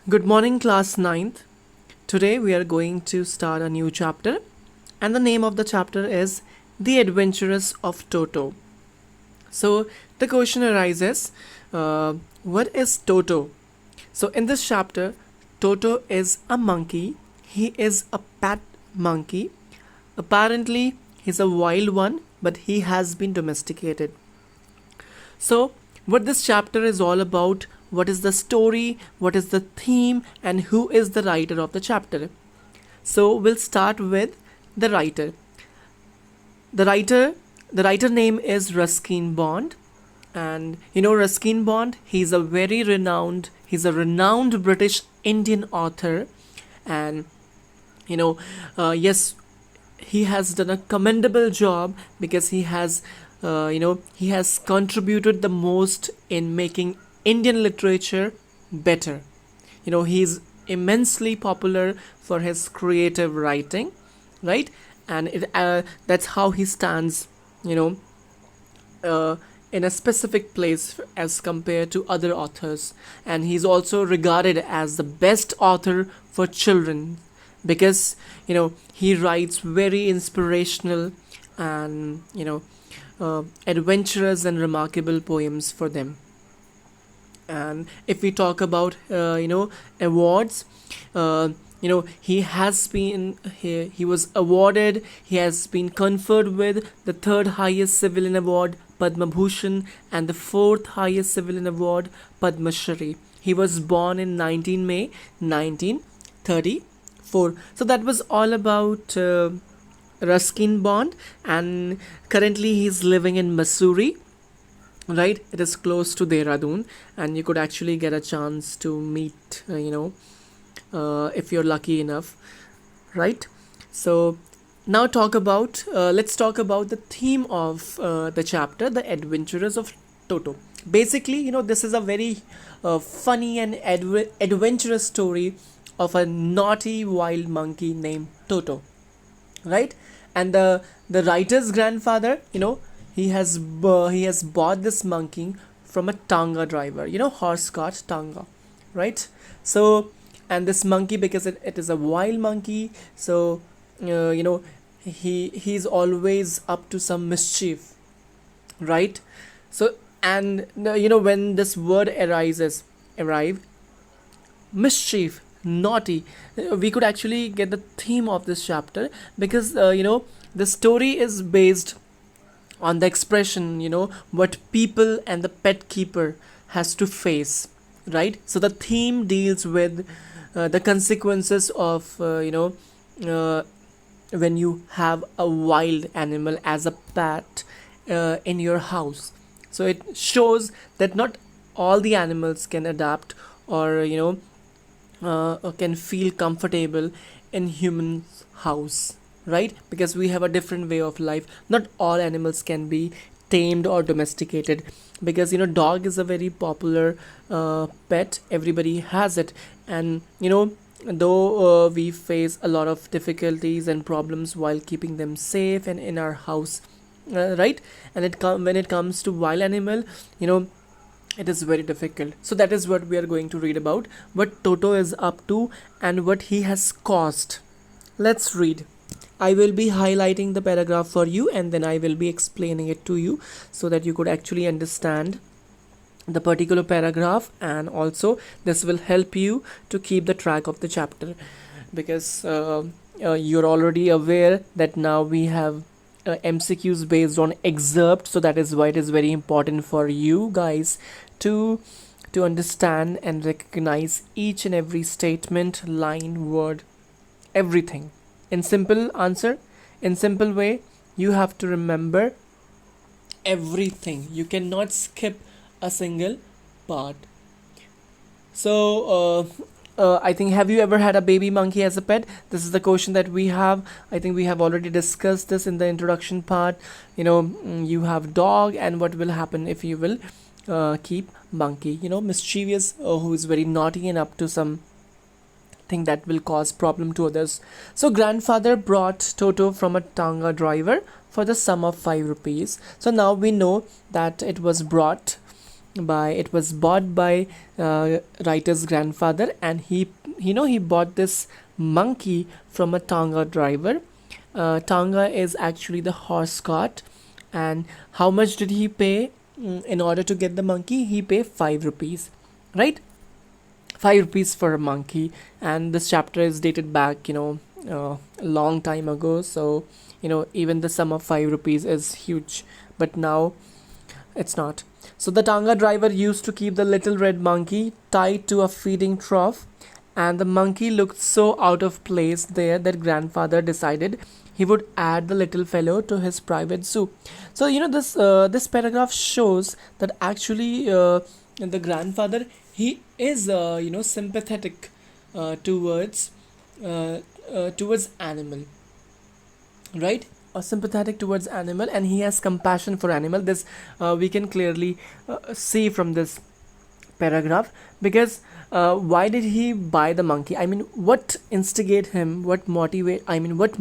Good morning, class ninth. Today we are going to start a new chapter, and the name of the chapter is The Adventures of Toto. So, the question arises what is Toto? So, in this chapter, Toto is a monkey, he is a pet monkey. Apparently, he's a wild one, but he has been domesticated. So, what this chapter is all about, what is the story, what is the theme, and who is the writer of the chapter. So, we'll start with the writer. The writer, the writer name is Ruskin Bond, and you know Ruskin Bond. He's a renowned British Indian author, and yes, he has done a commendable job because he has contributed the most in making Indian literature better. He's immensely popular for his creative writing, right? And that's how he stands, you know, in a specific place as compared to other authors. And he's also regarded as the best author for children because he writes very inspirational and adventurous and remarkable poems for them. And if we talk about awards, he was awarded, he has been conferred with the third highest civilian award, Padma Bhushan, and the fourth highest civilian award, Padma Shri. He was born in 19 May 1934. So that was all about Ruskin Bond, and currently he's living in Missouri, right? It is close to Dehradun, and you could actually get a chance to meet if you're lucky enough, right? So now let's talk about the theme of the chapter, The Adventures of Toto. Basically, this is a very funny and adventurous story of a naughty wild monkey named Toto, right? And the writer's grandfather, he has bought this monkey from a tanga driver, horse cart tanga, right? So, and this monkey, because it is a wild monkey, so he's always up to some mischief, right? So, and when this word arrive, mischief, naughty, we could actually get the theme of this chapter because the story is based on the expression, what people and the pet keeper has to face, right? So the theme deals with the consequences of when you have a wild animal as a pet in your house. So it shows that not all the animals can adapt or can feel comfortable in human's house, right? Because we have a different way of life. Not all animals can be tamed or domesticated because dog is a very popular pet. Everybody has it, and though we face a lot of difficulties and problems while keeping them safe and in our house, right? And when it comes to wild animal, it is very difficult. So that is what we are going to read about, what Toto is up to and what he has caused. Let's read. I will be highlighting the paragraph for you, and then I will be explaining it to you so that you could actually understand the particular paragraph, and also this will help you to keep the track of the chapter because you're already aware that now we have MCQs based on excerpt. So that is why it is very important for you guys to understand and recognize each and every statement, line, word, everything in simple way. You have to remember everything. You cannot skip a single part. So I think, have you ever had a baby monkey as a pet? This is the question that we have. I think we have already discussed this in the introduction part. You have dog, and what will happen if you will keep monkey, mischievous, who is very naughty and up to some thing that will cause problem to others. So grandfather brought Toto from a tanga driver for the sum of 5 rupees. So now we know that it was brought it was bought by writer's grandfather, and he bought this monkey from a Tonga driver. Tonga is actually the horse cart. And how much did he pay in order to get the monkey? He paid 5 rupees, right? 5 rupees for a monkey. And this chapter is dated back, a long time ago. So, even the sum of 5 rupees is huge. But now it's not. So the Tanga driver used to keep the little red monkey tied to a feeding trough, and the monkey looked so out of place there that grandfather decided he would add the little fellow to his private zoo. So this paragraph shows that actually the grandfather, he is sympathetic towards animal, right? Or sympathetic towards animal, and he has compassion for animal. This we can clearly see from this paragraph. Because why did he buy the monkey? I mean, what instigate him, what motivate, I mean, what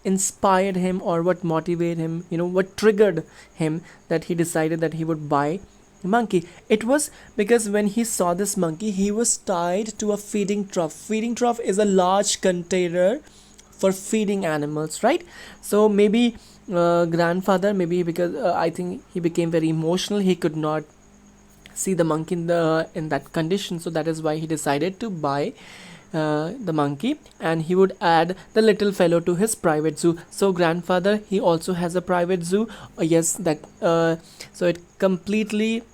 inspired him, or what motivated him, what triggered him that he decided that he would buy a monkey? It was because when he saw this monkey, he was tied to a feeding trough. Feeding trough is a large container for feeding animals, right? So maybe grandfather, maybe because I think he became very emotional, he could not see the monkey in that condition, so that is why he decided to buy the monkey, and he would add the little fellow to his private zoo. So grandfather, he also has a private zoo. Yes, that so it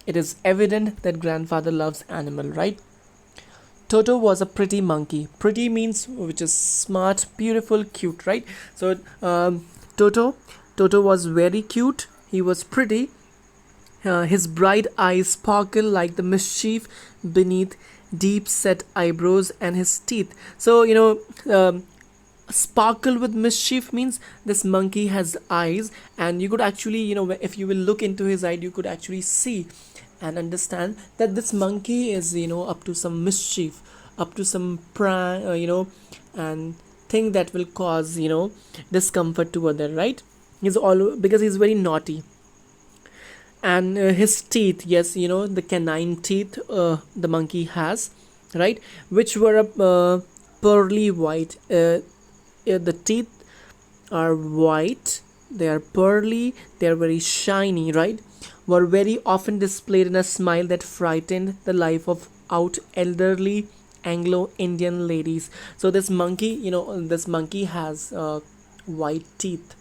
is evident that grandfather loves animal, right? Toto was a pretty monkey. Pretty means which is smart, beautiful, cute, right? So Toto was very cute. He was pretty. His bright eyes sparkle like the mischief beneath deep set eyebrows and his teeth. So sparkle with mischief means this monkey has eyes, and you could actually, if you will look into his eye, you could actually see and understand that this monkey is up to some mischief, up to some prank, and thing that will cause discomfort to other, right? He's all because he's very naughty. And his teeth, yes, the canine teeth the monkey has, right, which were pearly white. The teeth are white, they are pearly, they are very shiny, right? Were very often displayed in a smile that frightened the life of out elderly Anglo-Indian ladies. So this monkey, this monkey has white teeth,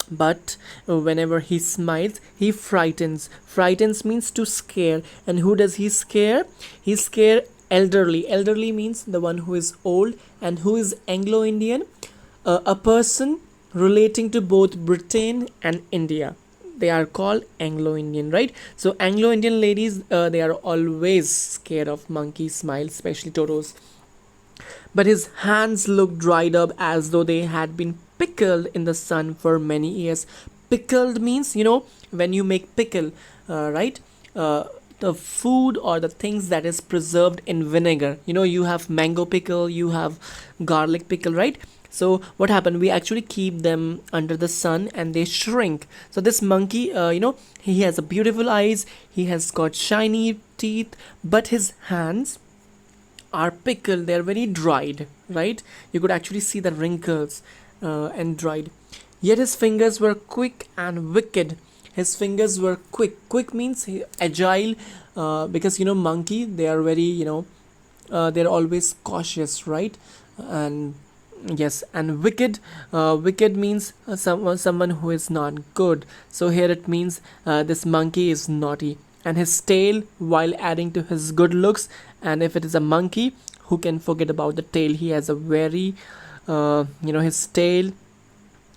but whenever he smiles, he frightens. Frightens means to scare. And who does he scare? He scare elderly. Elderly means the one who is old. And who is Anglo-Indian? A person relating to both Britain and India. They are called Anglo-Indian, right? So Anglo-Indian ladies, they are always scared of monkey smile, especially Toto's. But his hands looked dried up as though they had been pickled in the sun for many years. Pickled means, when you make pickle, right? The food or the things that is preserved in vinegar. You have mango pickle, you have garlic pickle, right? So what happened? We actually keep them under the sun and they shrink. So this monkey, he has a beautiful eyes, he has got shiny teeth, but his hands are pickled. They are very dried, right? You could actually see the wrinkles and dried. Yet his fingers were quick and wicked. His fingers were quick. Quick means agile, because monkey, they are very they're always cautious, right? And yes, and wicked. Wicked means someone who is not good. So here it means this monkey is naughty. And his tail, while adding to his good looks, and if it is a monkey, who can forget about the tail? He has a very his tail,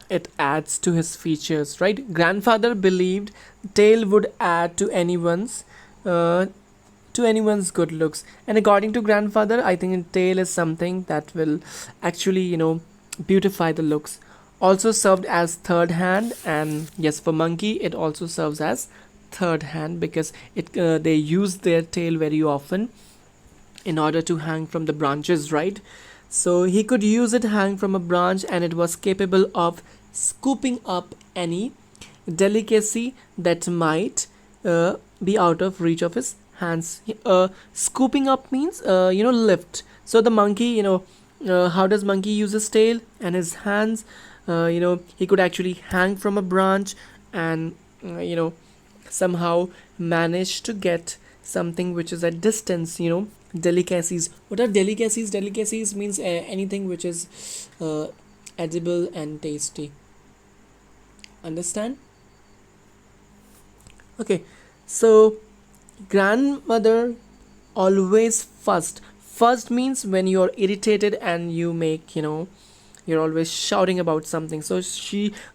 it adds to his features, right? Grandfather believed tail would add to anyone's good looks. And according to grandfather, I think tail is something that will actually beautify the looks. Also served as third hand. And yes, for monkey it also serves as third hand, because they use their tail very often in order to hang from the branches, right? So he could use it hang from a branch, and it was capable of scooping up any delicacy that might be out of reach of his hands. Scooping up means lift. So the monkey, how does monkey use his tail and his hands? He could actually hang from a branch and somehow manage to get something which is at distance. Delicacies. What are delicacies? Delicacies means anything which is edible and tasty. Understand? Okay, so grandmother always first. First means when you're irritated and you're always shouting about something. So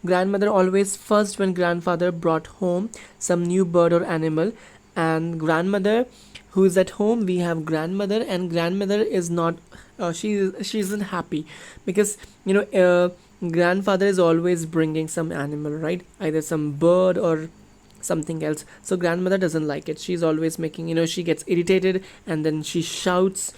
grandmother always first when grandfather brought home some new bird or animal. And grandmother who is at home, we have grandmother, and grandmother is not, she isn't happy because grandfather is always bringing some animal, right? Either some bird or something else. So grandmother doesn't like it. She's always making, she gets irritated and then she shouts,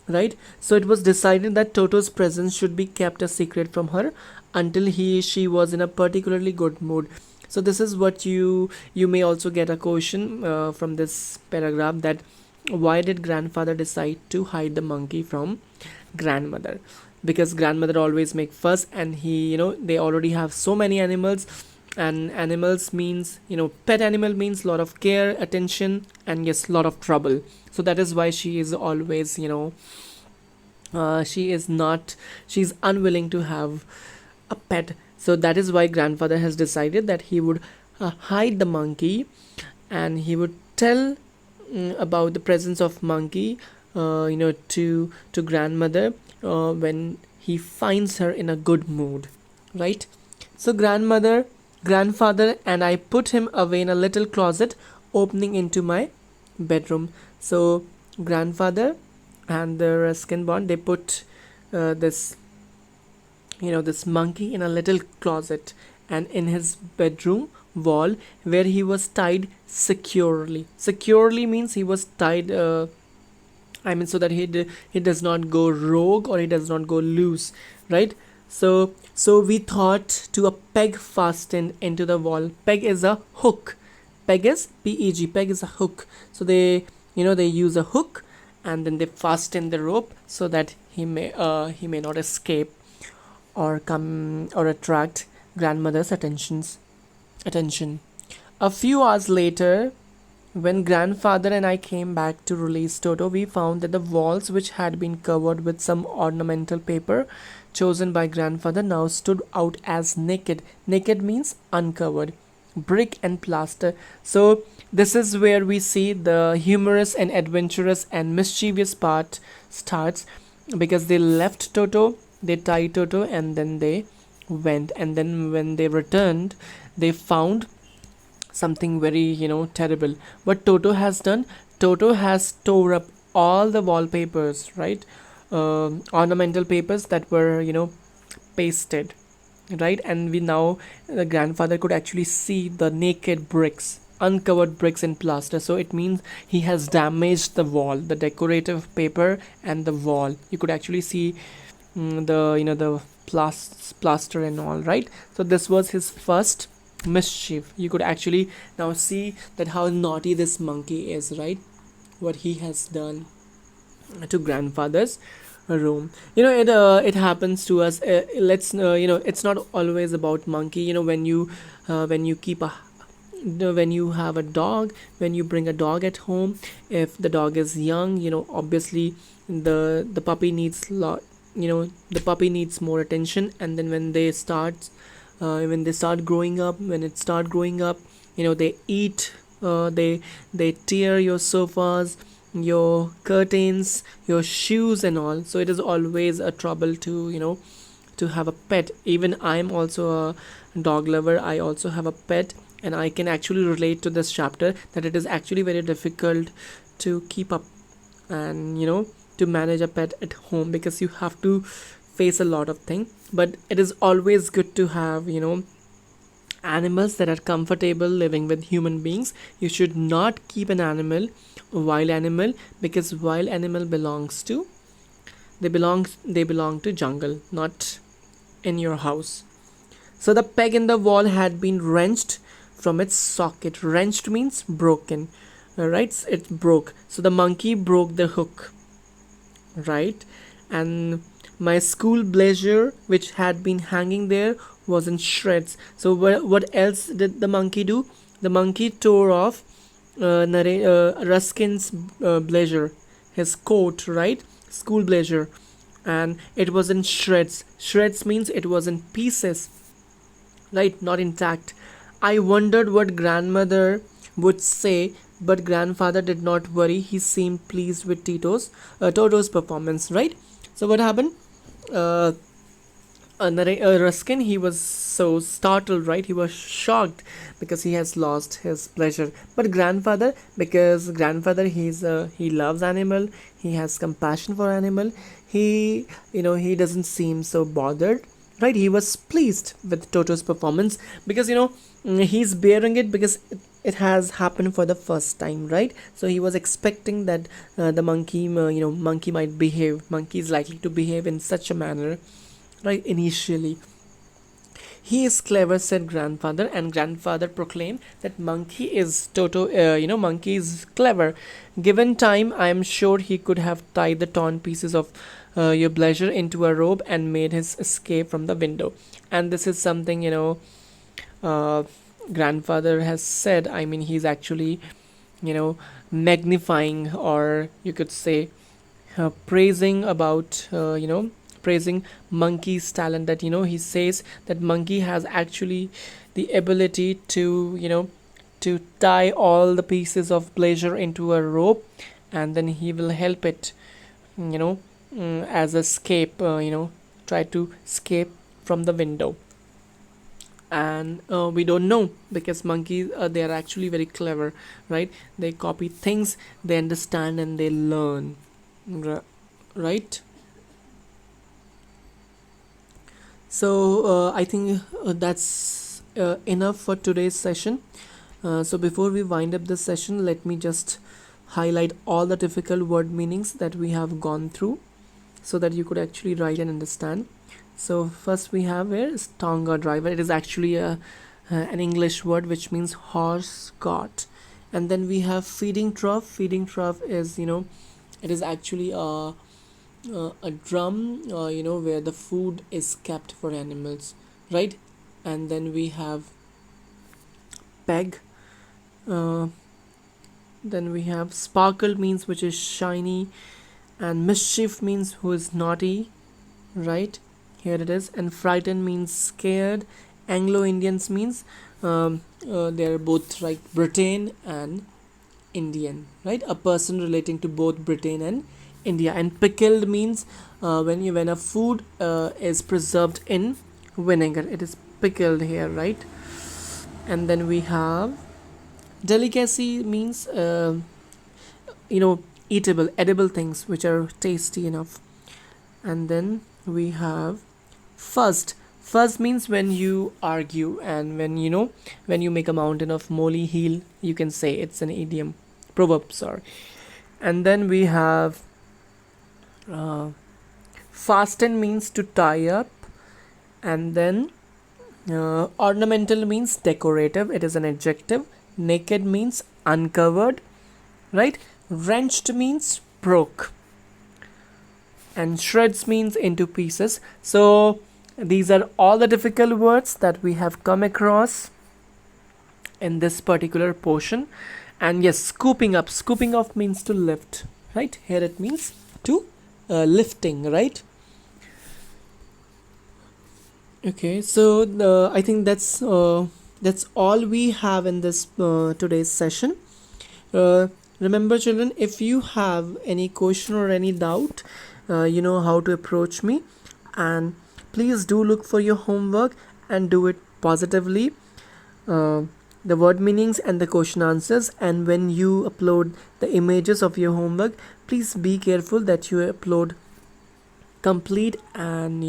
right? So it was decided that Toto's presence should be kept a secret from her until she was in a particularly good mood. So this is what you may also get a question from this paragraph, that why did grandfather decide to hide the monkey from grandmother? Because grandmother always make fuss, and they already have so many animals, and animals means, pet animal means lot of care, attention, and yes, lot of trouble. So that is why she is always, she's unwilling to have a pet. So that is why grandfather has decided that he would hide the monkey, and he would tell about the presence of monkey to grandmother when he finds her in a good mood, right? So grandfather and I put him away in a little closet opening into my bedroom. So grandfather and the Ruskin Bond, they put this monkey in a little closet and in his bedroom wall, where he was tied securely. Securely means he was tied, so that he does not go rogue, or he does not go loose, right? So we thought to a peg fastened into the wall. Peg is a hook. Peg is PEG. Peg is a hook. So they use a hook, and then they fasten the rope so that he may not escape or come or attract grandmother's attention. A few hours later, when grandfather and I came back to release Toto, we found that the walls, which had been covered with some ornamental paper chosen by grandfather, now stood out as naked. Naked means uncovered. Brick and plaster. So this is where we see the humorous and adventurous and mischievous part starts, because they left Toto, they tied Toto, and then they went, and then when they returned, they found something very terrible. What Toto has done, Toto has tore up all the wallpapers, right? Ornamental papers that were pasted, right? And the grandfather could actually see the naked bricks, uncovered bricks and plaster. So it means he has damaged the wall, the decorative paper and the wall. You could actually see the plaster and all, right? So this was his first mischief. You could actually now see that how naughty this monkey is, right? What he has done to grandfather's room. It happens to us. It's not always about monkey. When you keep a when you have a dog, when you bring a dog at home, if the dog is young, obviously the puppy needs the puppy needs more attention. And then when they start growing up, they eat, they tear your sofas, your curtains, your shoes and all. So it is always a trouble to have a pet. Even I'm also a dog lover. I also have a pet, and I can actually relate to this chapter, that it is actually very difficult to keep up and to manage a pet at home, because you have to face a lot of things. But it is always good to have animals that are comfortable living with human beings. You should not keep an animal, a wild animal, because wild animal belong to jungle, not in your house. So the peg in the wall had been wrenched from its socket. Wrenched means broken. right? It broke. So the monkey broke the hook, right? And my school blazer, which had been hanging there, was in shreds. So what else did the monkey do? The monkey tore off Ruskin's blazer, his coat, right? School blazer, and it was in shreds. Shreds means it was in pieces, right? Not intact. I wondered what grandmother would say, but grandfather did not worry. He seemed pleased with Toto's performance, right? So what happened? Uh, Ruskin, he was so startled, right? He was shocked because he has lost his pleasure. But grandfather, because grandfather, he loves animal, he has compassion for animal. He, he doesn't seem so bothered, right? He was pleased with Toto's performance because he's bearing it because it has happened for the first time, right? So he was expecting that the monkey, monkey might behave. Monkey is likely to behave in such a manner, right? Initially, he is clever, said grandfather, and grandfather proclaimed that monkey is Toto. Monkey is clever. Given time, I am sure he could have tied the torn pieces of your blazer into a rope and made his escape from the window. And this is something uh, grandfather has said. I mean, he's actually magnifying, or you could say praising about praising monkey's talent, that he says that monkey has actually the ability to to tie all the pieces of pleasure into a rope, and then he will help it as escape, try to escape from the window. And we don't know, because monkeys, they are actually very clever, right? They copy things, they understand, and they learn, right? So I think that's enough for today's session. So before we wind up this session, let me just highlight all the difficult word meanings that we have gone through, so that you could actually write and understand. So first we have here is tonga driver. It is actually an English word which means horse cart. And then we have feeding trough. Feeding trough is it is actually a drum, where the food is kept for animals, right? And then we have peg. uh, then we have sparkle, means which is shiny, and mischief means who is naughty, right? Here it is. And frightened means scared. Anglo-Indians means they are both like Britain and Indian, right? A person relating to both Britain and India. And pickled means when a food is preserved in vinegar, it is pickled here, right? And then we have delicacy, means eatable, edible things which are tasty enough. And then we have fussed. Fuss means when you argue, and when you make a mountain of molehill, you can say it's an idiom, proverb, sorry. And then we have fasten, means to tie up. And then ornamental means decorative, it is an adjective. Naked means uncovered, right? Wrenched means broke. And shreds means into pieces. So these are all the difficult words that we have come across in this particular portion. And yes, scooping up. Scooping up means to lift, right? Here it means to lifting, right? Okay, so I think that's all we have in this today's session. Remember, children, if you have any question or any doubt, you know how to approach me. And please do look for your homework and do it positively. The word meanings and the question answers. And when you upload the images of your homework, please be careful that you upload complete and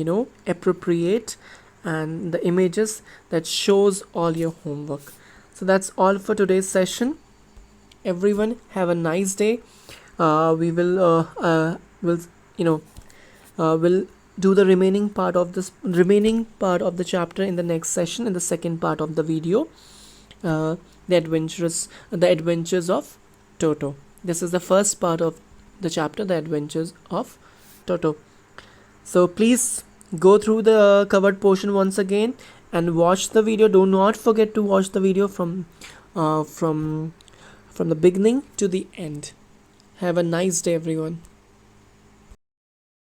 appropriate, and the images that shows all your homework. So that's all for today's session. Everyone have a nice day. We will do the remaining part of the chapter in the next session, in the second part of the video. The adventures of Toto. This is the first part of the chapter, The Adventures of Toto. So please go through the covered portion once again and watch the video. Do not forget to watch the video from the beginning to the end. Have a nice day, everyone.